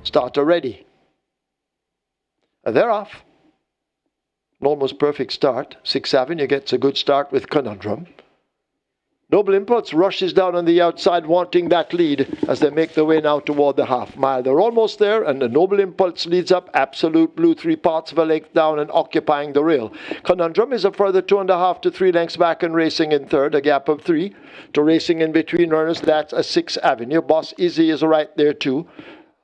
Starter ready. And they're off. An almost perfect start. 6th Avenue gets a good start with Conundrum. Noble Impulse rushes down on the outside, wanting that lead as they make their way now toward the half mile. They're almost there, and the Noble Impulse leads up. Absolute Blue 3/4 of a length down and occupying the rail. Conundrum is a further 2.5 to 3 lengths back and racing in third, a gap of 3 to racing in between runners. That's a 6th Avenue. Boss Izzy is right there too.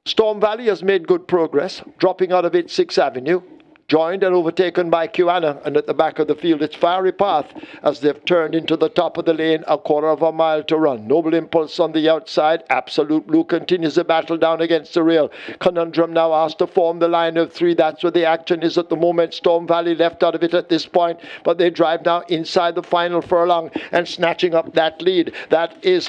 Storm Valley has made good progress, dropping out of it 6th Avenue. Joined and overtaken by Caymanas, and at the back of the field it's Fiery Path as they've turned into the top of the lane, a quarter of a mile to run. Noble Impulse on the outside. Absolute Blue continues the battle down against the rail. Conundrum now has to form the line of 3. That's where the action is at the moment. Storm Valley left out of it at this point, but they drive now inside the final furlong and snatching up that lead. That is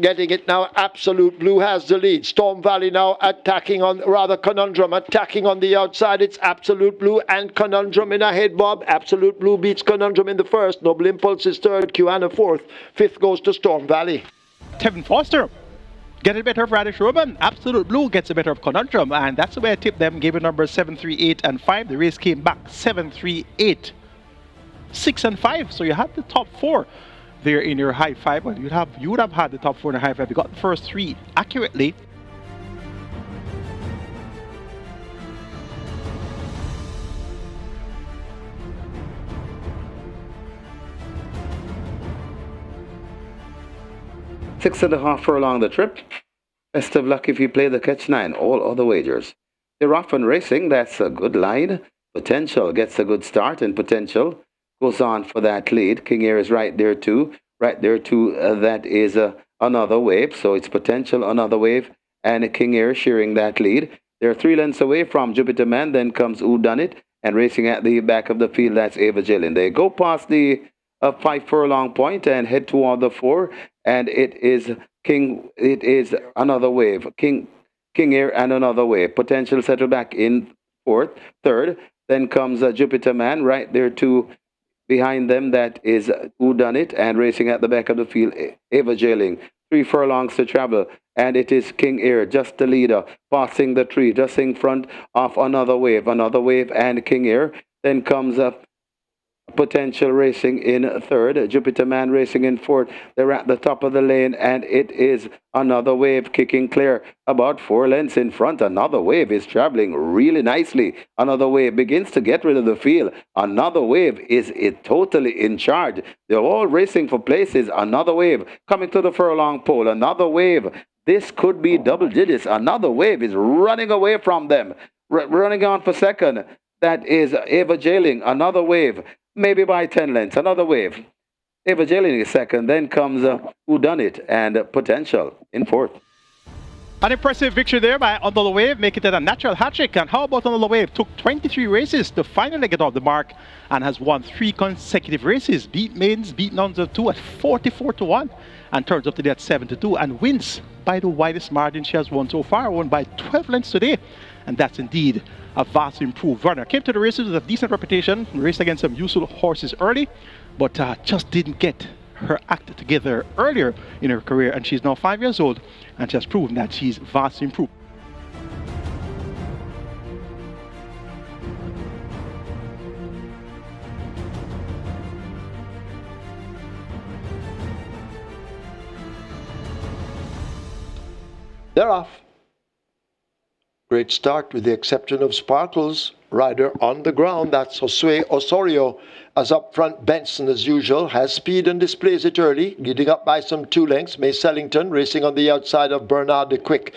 getting it now. Absolute Blue has the lead. Storm Valley now attacking on, rather Conundrum attacking on the outside. It's Absolute Blue and Conundrum in ahead, Bob. Absolute Blue beats Conundrum in the first. Noble Impulse is third. Caymanas fourth. Fifth goes to Storm Valley. Tevin Foster getting better of Radish Robin. Absolute Blue gets the better of Conundrum, and that's the way I tipped them. Gave it numbers 7, 3, 8, and 5. The race came back 7, 3, 8, 6, and 5. So you had the top 4 there in your high 5. Well, you would have had the top 4 in the high 5. You got the first 3 accurately. Six and a half furlong the trip. Best of luck if you play the catch 9. All other wagers. They're off and racing. That's a good line. Potential gets a good start, and Potential goes on for that lead. King Air is right there too. Right there too. That is another wave. So it's Potential, another wave, and King Air sharing that lead. They're 3 lengths away from Jupiter Man. Then comes Who Done It, and racing at the back of the field, that's Ava Jillian. They go past the 5 furlong point and head toward the 4. And it is another wave. King Air and another wave. Potential settle back in fourth. Third. Then comes Jupiter Man right there too. Behind them, that is Who Done It, and racing at the back of the field, Ava Jailing. 3 furlongs to travel, and it is King Air, just the leader, passing the tree, just in front of another wave, and King Air. Then comes Potential racing in third, Jupiter Man racing in fourth. They're at the top of the lane, and it is another wave kicking clear about 4 lengths in front. Another wave is traveling really nicely. Another wave begins to get rid of the field. Another wave is totally in charge. They're all racing for places. Another wave coming to the furlong pole. Another wave. This could be double digits. Another wave is running away from them. Running on for second. That is Ava Jailing. Another wave. Maybe by 10 lengths, another wave. Ava Jailing is second, then comes Who Done It and Potential in fourth. An impressive victory there by Another Wave, making it a natural hat-trick. And how about Another Wave? Took 23 races to finally get off the mark and has won 3 consecutive races. Beat maidens, beat nuns of 2 at 44-1 and turns up today at 7-2 and wins by the widest margin she has won so far, won by 12 lengths today. And that's indeed a vastly improved runner. Came to the races with a decent reputation, raced against some useful horses early, but just didn't get her act together earlier in her career. And she's now 5 years old, and she has proven that she's vastly improved. They're off. Great start with the exception of Sparkles. Rider on the ground, that's Josue Osorio. As up front, Benson, as usual, has speed and displays it early, leading up by some 2 lengths. May Sellington racing on the outside of Bernard de Quick.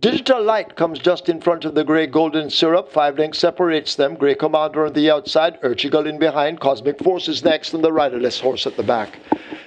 Digital Light comes just in front of the Grey Golden Syrup. 5 lengths separates them. Grey Commander on the outside, Urchigal in behind. Cosmic Force is next, and the riderless horse at the back.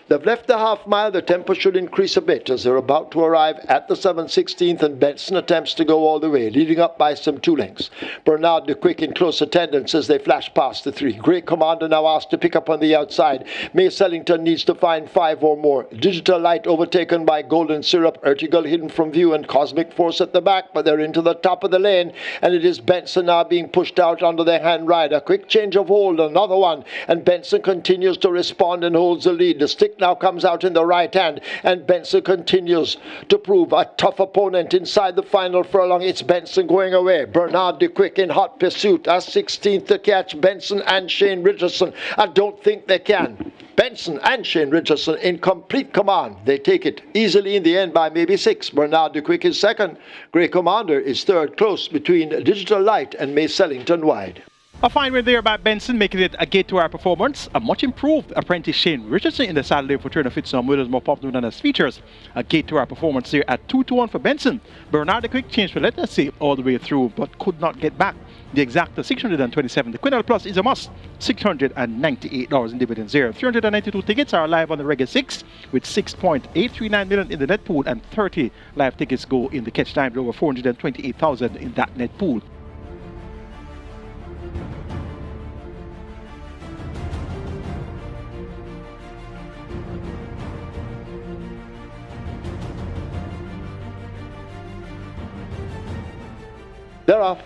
They've left the half mile. The tempo should increase a bit as they're about to arrive at the 7/16th, and Benson attempts to go all the way, leading up by some 2 lengths. Bernard de Quick in close attendance as they flash past the 3. Great Commander now asked to pick up on the outside. May Sellington needs to find 5 or more. Digital Light overtaken by Golden Syrup. Urchigal hidden from view, and Cosmic Force at the back, but they're into the top of the lane, and it is Benson now being pushed out under their hand rider. Quick change of hold, another one, and Benson continues to respond and holds the lead. The stick now comes out in the right hand, and Benson continues to prove a tough opponent inside the final furlong. It's Benson going away. Bernard de Quick in hot pursuit as 16th to catch Benson and Shane Richardson. I don't think they can. Benson and Shane Richardson in complete command. They take it easily in the end by maybe 6. Bernard de Quick is second. Grey Commander is third, close between Digital Light and May Sellington wide. A fine win there by Benson, making it a gate to our performance. A much improved apprentice Shane Richardson in the Saturday for Turner Fitzgerald Williams, more popular than his features. A gate to our performance there at 2-1 for Benson. Bernard de Quick changed for let us say all the way through, but could not get back. The exacta 627. The Quinel Plus is a must. $698 in dividends there. 392 tickets are live on the Reggae 6 with 6.839 million in the net pool, and 30 live tickets go in the catch time, over 428,000 in that net pool. They're off.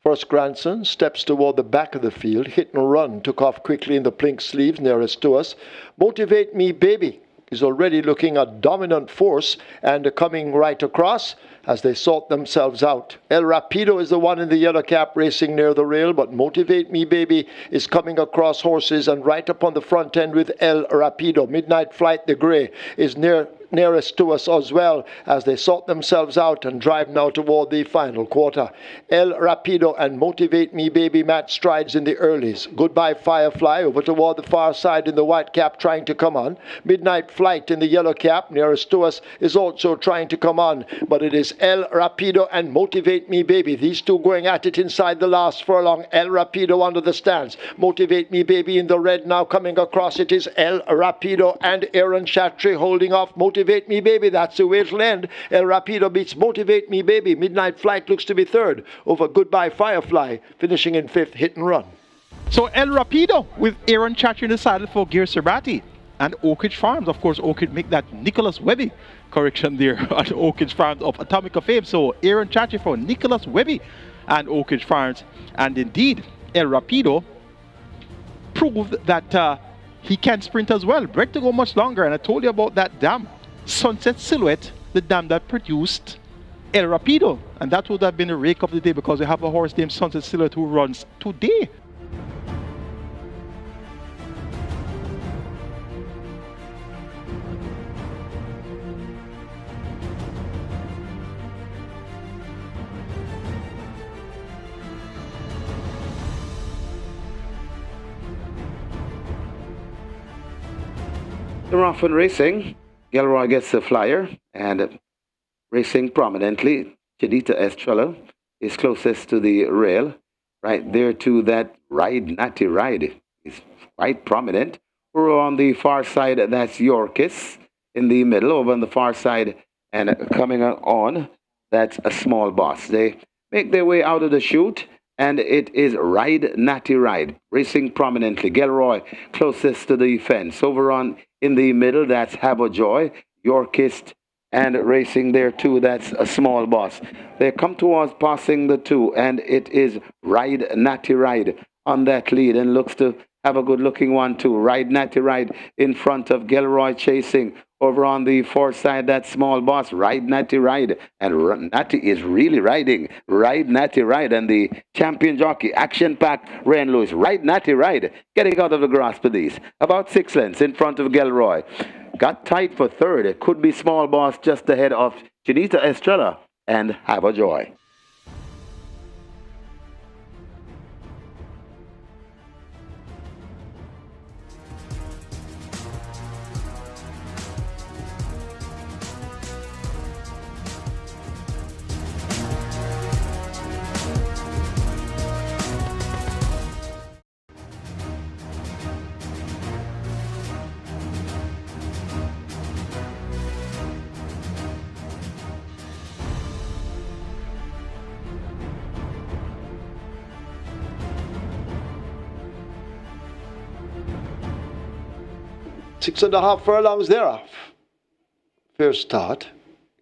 First grandson steps toward the back of the field. Hit and Run took off quickly in the plink sleeves nearest to us. Motivate Me Baby is already looking a dominant force and coming right across as they sort themselves out. El Rapido is the one in the yellow cap racing near the rail, but Motivate Me Baby is coming across horses and right up on the front end with El Rapido. Midnight Flight, the grey, is nearest to us as well as they sort themselves out and drive now toward the final quarter. El Rapido and Motivate Me Baby match strides in the earlies. Goodbye Firefly over toward the far side in the white cap trying to come on. Midnight Flight in the yellow cap nearest to us is also trying to come on, but it is El Rapido and Motivate Me Baby. These two going at it inside the last furlong. El Rapido under the stands. Motivate Me Baby in the red now coming across. It is El Rapido and Aaron Chatry holding off Motivate Me Baby. That's the way it'll end. El Rapido beats Motivate Me Baby. Midnight Flight looks to be third over Goodbye Firefly, finishing in fifth. Hit and Run. So El Rapido with Aaron Chatry in the saddle for Gear Sabati. And Oak Ridge Farms, of course, Oak Ridge make that Nicholas Webby correction there at Oak Ridge Farms of Atomic Fame. So Aaron Chatry for Nicholas Webby and Oak Ridge Farms. And indeed, El Rapido proved that he can sprint as well. Bred to go much longer. And I told you about that dam, Sunset Silhouette, the dam that produced El Rapido. And that would have been a rake of the day because we have a horse named Sunset Silhouette who runs today. They're off and racing. Gilroy gets the flyer and racing prominently. Chedita Estrella is closest to the rail. Right there to that ride, Natty Ride is quite prominent. We're on the far side, that's Yorkis. In the middle, over on the far side, and coming on, that's a Small Boss. They make their way out of the chute, and it is Ride, Natty Ride, racing prominently. Gilroy closest to the fence. Over on in the middle, that's Have a Joy, Yorkist, and racing there too, that's a Small Boss. They come towards passing the two, and it is Ride, Natty Ride on that lead, and looks to have a good looking one too. Ride, Natty Ride in front of Gilroy chasing. Over on the far side, that Small Boss, Ride, Natty Ride. And Natty is really riding. Ride, Natty Ride. And the champion jockey, Action Pack, Ren Lewis. Ride, Natty Ride. Getting out of the grasp of these. About 6 lengths in front of Gilroy. Got tight for third. It could be Small Boss just ahead of Chinita Estrella and Have a Joy. Six and a half furlongs thereof. Fair start.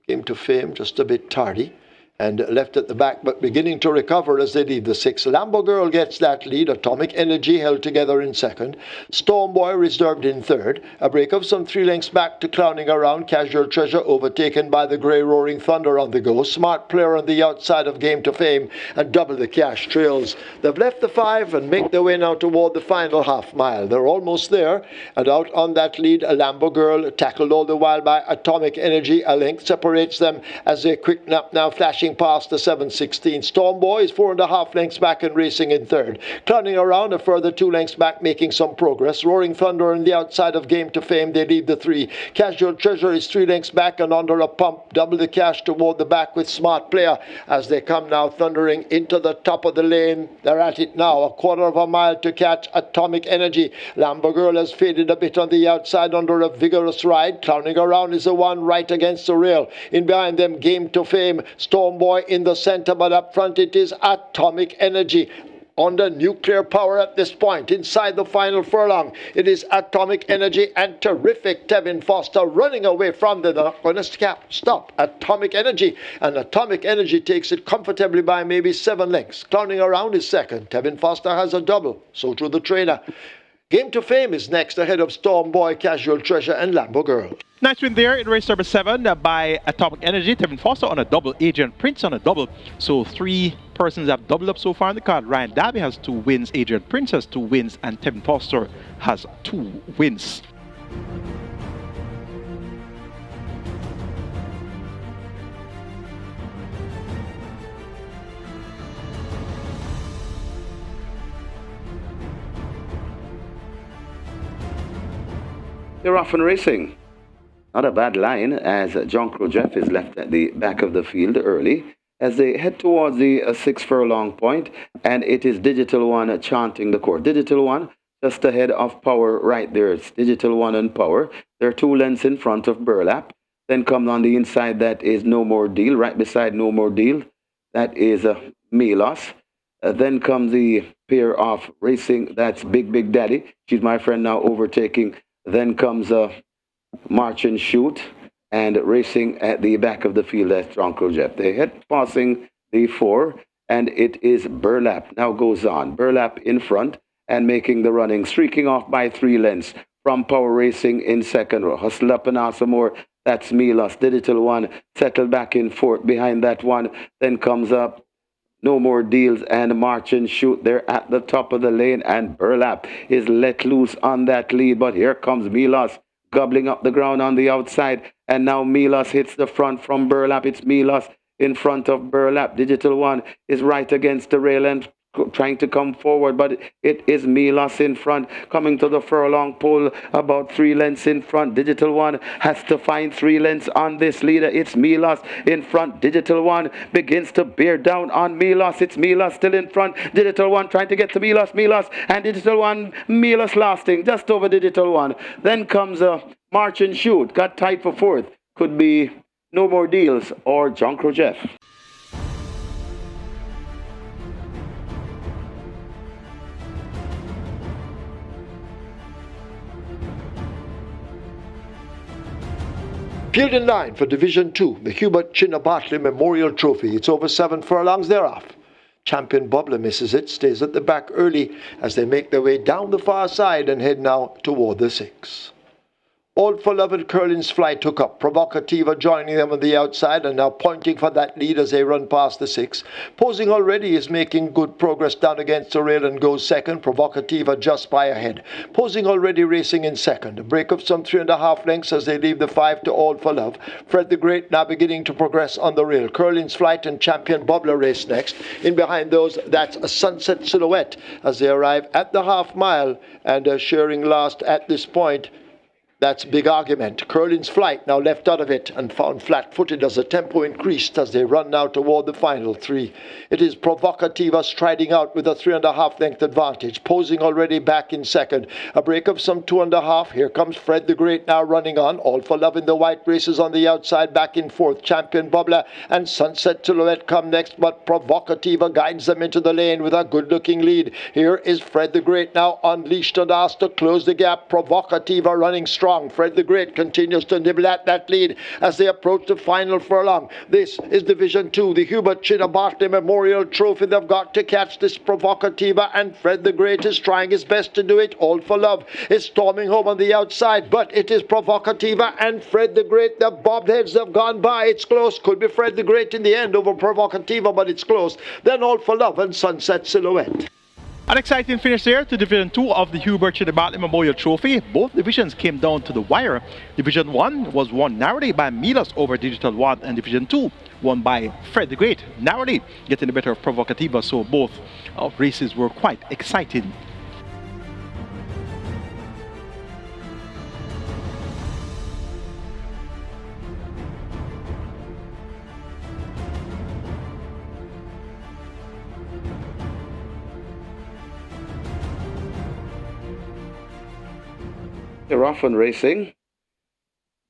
Came to fame just a bit tardy. and left at the back, but beginning to recover as they leave the 6. Lambo Girl gets that lead. Atomic Energy held together in second. Storm Boy reserved in third. A break of some 3 lengths back to Clowning Around. Casual Treasure overtaken by the Grey Roaring Thunder on the go. Smart Player on the outside of Game to Fame, and Double the Cash trails. They've left the 5 and make their way now toward the final half mile. They're almost there, and out on that lead, a Lambo Girl, tackled all the while by Atomic Energy. A length separates them as they quicken up now, flashing past the 7:16. Storm Boy is 4.5 lengths back and racing in third. Clowning Around a further 2 lengths back, making some progress. Roaring Thunder on the outside of Game to Fame, they leave the 3. Casual Treasure is 3 lengths back and under a pump. Double the Cash toward the back with Smart Player as they come now thundering into the top of the lane. They're at it now, a quarter of a mile to catch Atomic Energy. Lambo Girl has faded a bit on the outside under a vigorous ride. Clowning Around is the one right against the rail. In behind them, Game to Fame. Storm Boy in the center, but up front it is Atomic Energy. Under nuclear power at this point, inside the final furlong, it is Atomic Energy and terrific Tevin Foster running away from them. They're not going to stop Atomic Energy, and Atomic Energy takes it comfortably by maybe 7 lengths. Clowning Around is second. Tevin Foster has a double, so too the trainer. Game to Fame is next ahead of Storm Boy, Casual Treasure and Lambo Girl. Nice win there in race number 7 by Atomic Energy. Tevin Foster on a double, Adrian Prince on a double. So 3 persons have doubled up so far in the card. Ryan Darby has 2 wins, Adrian Prince has 2 wins, and Tevin Foster has 2 wins. They're off and racing. Not a bad line as John Jeff is left at the back of the field early as they head towards the 6 furlong point, and it is Digital One chanting the course. Digital One just ahead of Power right there. It's Digital One and Power. They're 2 lengths in front of Burlap. Then comes on the inside, that is No More Deal. Right beside No More Deal, that is Milos. Then comes the pair of racing, that's Big Daddy. She's my friend now overtaking. Then comes March and Shoot, and racing at the back of the field, that's Tronco Jeff. They head passing the 4, and it is Burlap. Now goes on. Burlap in front and making the running, streaking off by 3 lengths from Power Racing in second row. Hustle Up and Awesome More, that's Milos. Digital One settled back in fourth. Behind that one, then comes up No More Deals and March and Shoot. They're at the top of the lane, and Burlap is let loose on that lead. But here comes Milos gobbling up the ground on the outside. And now Milos hits the front from Burlap. It's Milos in front of Burlap. Digital One is right against the rail and trying to come forward, but it is Milos in front, coming to the furlong pole, about 3 lengths in front. Digital One has to find 3 lengths on this leader. It's Milos in front. Digital One begins to bear down on Milos. It's Milos still in front. Digital One trying to get to Milos, and Digital One, Milos lasting just over Digital One. Then comes March and Shoot, got tight for fourth. Could be No More Deals or John Jeff. Field in line for Division 2, the Hubert Chinna-Bartley Memorial Trophy. It's over 7 furlongs thereof. Champion Bubbler misses it, stays at the back early as they make their way down the far side and head now toward the 6. Old for Love and Curlin's Flight took up. Provocativa joining them on the outside and now pointing for that lead as they run past the 6. Posing already is making good progress down against the rail and goes second. Provocativa just by ahead. Posing already racing in second. A break of some 3.5 lengths as they leave the 5 to All for Love. Fred the Great now beginning to progress on the rail. Curlin's Flight and Champion Bubbler race next. In behind those, that's a Sunset Silhouette as they arrive at the half mile and sharing last at this point. That's Big Argument. Curlin's Flight now left out of it and found flat-footed as the tempo increased as they run now toward the final 3. It is Provocativa striding out with a 3.5 length advantage, posing already back in second. A break of some 2.5. Here comes Fred the Great now running on. All for Love in the white races on the outside, back in fourth. Champion Bubbler and Sunset Silhouette come next, but Provocativa guides them into the lane with a good-looking lead. Here is Fred the Great now unleashed and asked to close the gap. Provocativa running strong strong. Fred the Great continues to nibble at that lead as they approach the final furlong. This is Division 2, the Hubert Chinabartley Memorial Trophy. They've got to catch this Provocativa, and Fred the Great is trying his best to do it. All for Love is storming home on the outside, but it is Provocativa and Fred the Great. The bobbed heads have gone by. It's close. Could be Fred the Great in the end over Provocativa, but it's close. Then All for Love and Sunset Silhouette. An exciting finish there to Division 2 of the Hubert Chinabartley Memorial Trophy. Both divisions came down to the wire. Division 1 was won narrowly by Milos over Digital 1, and Division 2 won by Fred the Great, narrowly getting the better of Provocativa, so both races were quite exciting. They're off and racing.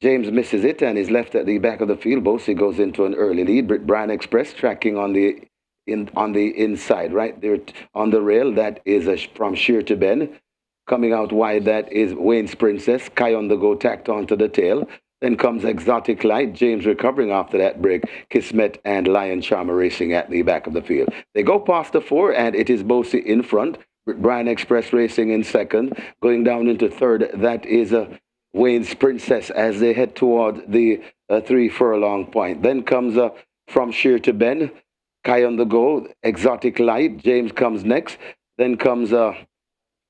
James misses it and is left at the back of the field. Bosie goes into an early lead. Brit Bryan Express tracking on the inside, right there on the rail. That is from Sheer to Ben. Coming out wide, that is Wayne's Princess. Kai on the go, tacked onto the tail. Then comes Exotic Light. James recovering after that break. Kismet and Lion Charmer racing at the back of the field. They go past the 4, and it is Bosie in front. Bryan Express racing in second. Going down into third, that is Wayne's Princess as they head toward the 3 furlong point. Then comes from Sheer to Ben, Kai on the go, Exotic Light. James comes next. Then comes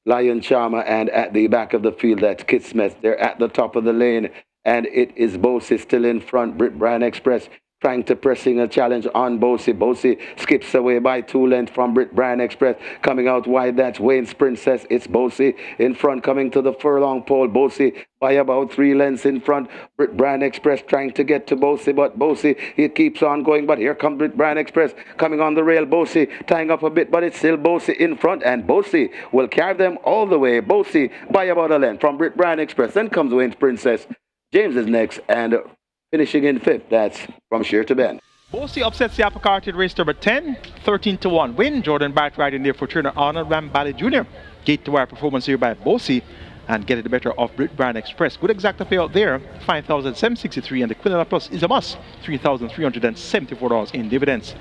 Lion Charmer, and at the back of the field, that's Kismet. They're at the top of the lane, and it is Bosie still in front. Bryan Express trying to pressing a challenge on Bosie. Bosie skips away by 2 lengths from Bryan Express. Coming out wide, that's Wayne's Princess. It's Bosie in front, coming to the furlong pole. Bosie by about 3 lengths in front. Bryan Express trying to get to Bosie, but Bosie, he keeps on going. But here comes Bryan Express coming on the rail. Bosie tying up a bit, but it's still Bosie in front, and Bosie will carry them all the way. Bosie by about a length from Bryan Express. Then comes Wayne's Princess. James is next, and finishing in 5th, that's from Sheer to Ben. Bosie upsets the apple cart in race number 10, 13-1 win. Jordan Barrett riding there for trainer Arnold Rambali Jr. Gate to wire performance here by Bosie and getting the better of Bryan Express. Good exacta payout there, 5,763, and the Quinella Plus is a must, $3,374 in dividends.